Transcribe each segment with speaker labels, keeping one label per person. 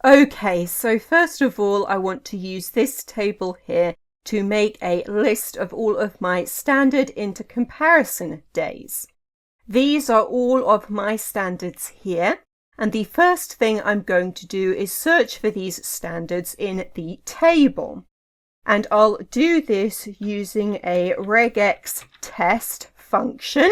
Speaker 1: Okay, so first of all, I want to use this table here to make a list of all of my standard intercomparison days. These are all of my standards here, and the first thing I'm going to do is search for these standards in the table. And I'll do this using a REGEXTEST function,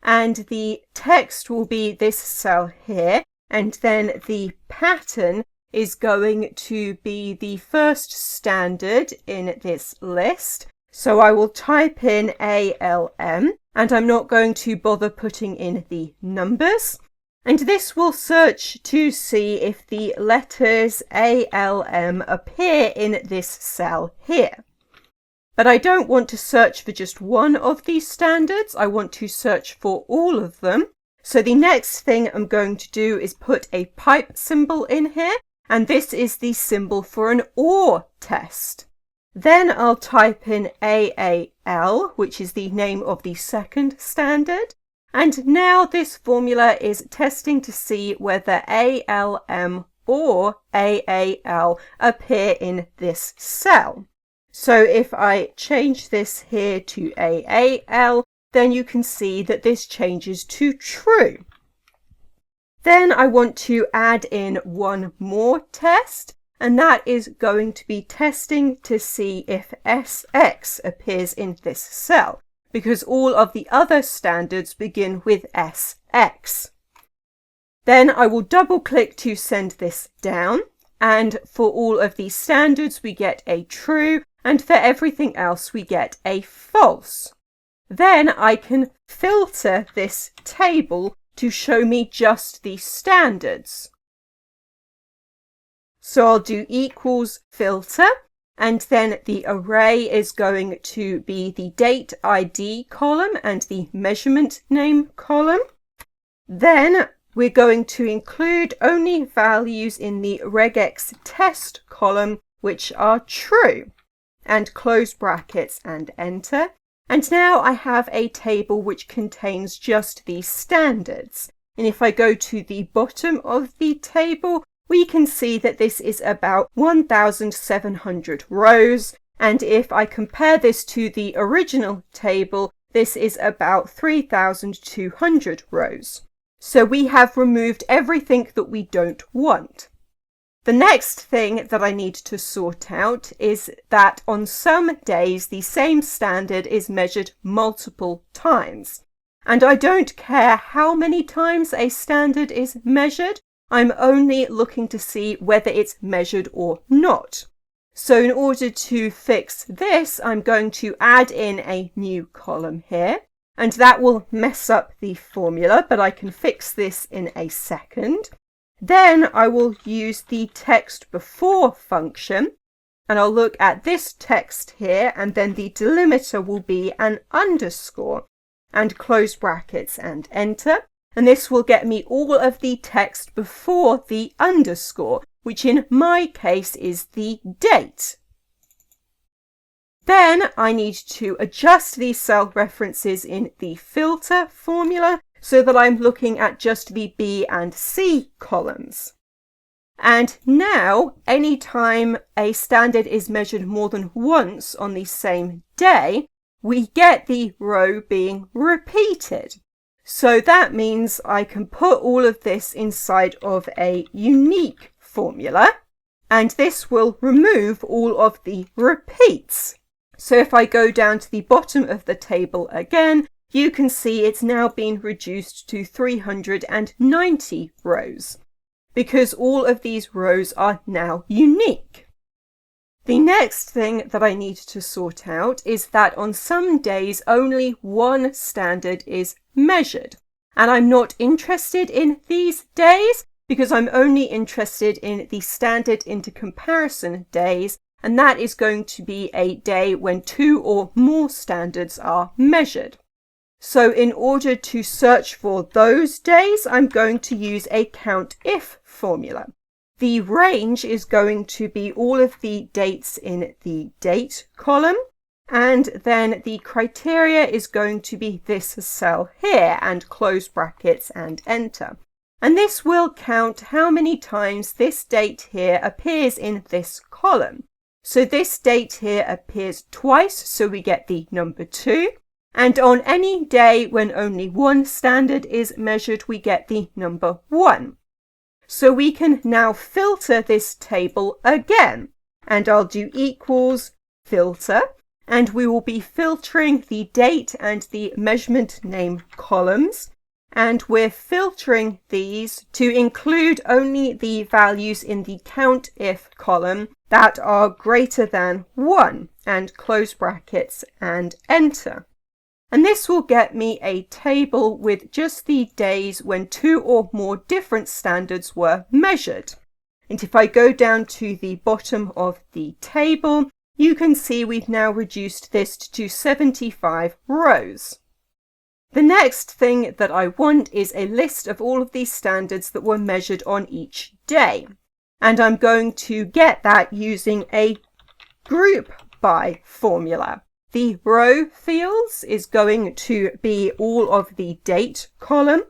Speaker 1: and the text will be this cell here, and then the pattern is going to be the first standard in this list. So I will type in ALM, and I'm not going to bother putting in the numbers. And this will search to see if the letters ALM appear in this cell here. But I don't want to search for just one of these standards. I want to search for all of them. So the next thing I'm going to do is put a pipe symbol in here, and this is the symbol for an OR test. Then I'll type in AAL, which is the name of the second standard. And now this formula is testing to see whether ALM or AAL appear in this cell. So if I change this here to AAL, then you can see that this changes to true. Then I want to add in one more test, and that is going to be testing to see if SX appears in this cell, because all of the other standards begin with SX. Then I will double click to send this down, and for all of these standards we get a true, and for everything else we get a false. Then I can filter this table to show me just the standards. So I'll do equals filter, and then the array is going to be the date ID column and the measurement name column. Then we're going to include only values in the REGEXTEST column which are true, and close brackets and enter. And now I have a table which contains just these standards. And if I go to the bottom of the table, we can see that this is about 1,700 rows. And if I compare this to the original table, this is about 3,200 rows. So we have removed everything that we don't want. The next thing that I need to sort out is that on some days the same standard is measured multiple times. And I don't care how many times a standard is measured, I'm only looking to see whether it's measured or not. So in order to fix this, I'm going to add in a new column here, and that will mess up the formula, but I can fix this in a second. Then I will use the TEXTBEFORE function, and I'll look at this text here, and then the delimiter will be an underscore, and close brackets and enter. And this will get me all of the text before the underscore, which in my case is the date. Then I need to adjust these cell references in the filter formula so that I'm looking at just the B and C columns. And now, anytime a standard is measured more than once on the same day, we get the row being repeated. So that means I can put all of this inside of a unique formula, and this will remove all of the repeats. So if I go down to the bottom of the table again, you can see it's now been reduced to 390 rows, because all of these rows are now unique. The next thing that I need to sort out is that on some days only one standard is measured. And I'm not interested in these days because I'm only interested in the standard intercomparison days, and that is going to be a day when 2 or more standards are measured. So in order to search for those days, I'm going to use a COUNTIF formula. The range is going to be all of the dates in the date column, and then the criteria is going to be this cell here, and close brackets and enter. And this will count how many times this date here appears in this column. So this date here appears twice, so we get the number 2. And on any day when only one standard is measured, we get the number 1. So we can now filter this table again. And I'll do equals filter, and we will be filtering the date and the measurement name columns. And we're filtering these to include only the values in the COUNTIF column that are greater than 1, and close brackets and enter. And this will get me a table with just the days when 2 or more different standards were measured. And if I go down to the bottom of the table, you can see we've now reduced this to 75 rows. The next thing that I want is a list of all of these standards that were measured on each day. And I'm going to get that using a GROUPBY formula. The row fields is going to be all of the date column.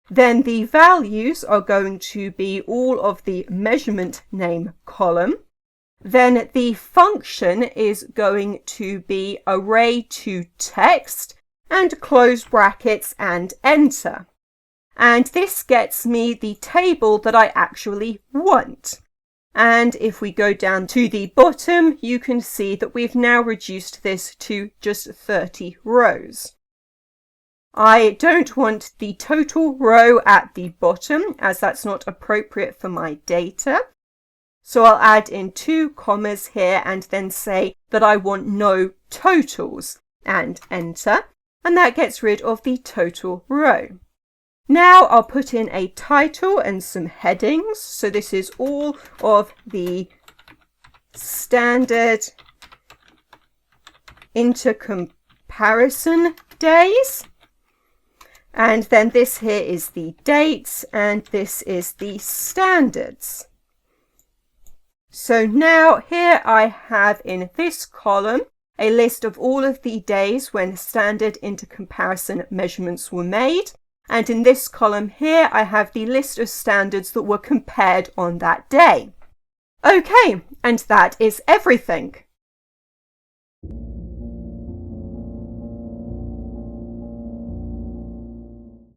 Speaker 1: Then the values are going to be all of the measurement name column. Then the function is going to be ARRAYTOTEXT, and close brackets and enter. And this gets me the table that I actually want. And if we go down to the bottom, you can see that we've now reduced this to just 30 rows. I don't want the total row at the bottom, as that's not appropriate for my data. So I'll add in 2 commas here and then say that I want no totals and enter. And that gets rid of the total row. Now I'll put in a title and some headings. So this is all of the standard intercomparison days. And then this here is the dates, and this is the standards. So now here I have in this column a list of all of the days when standard intercomparison measurements were made. And in this column here, I have the list of standards that were compared on that day. Okay, and that is everything.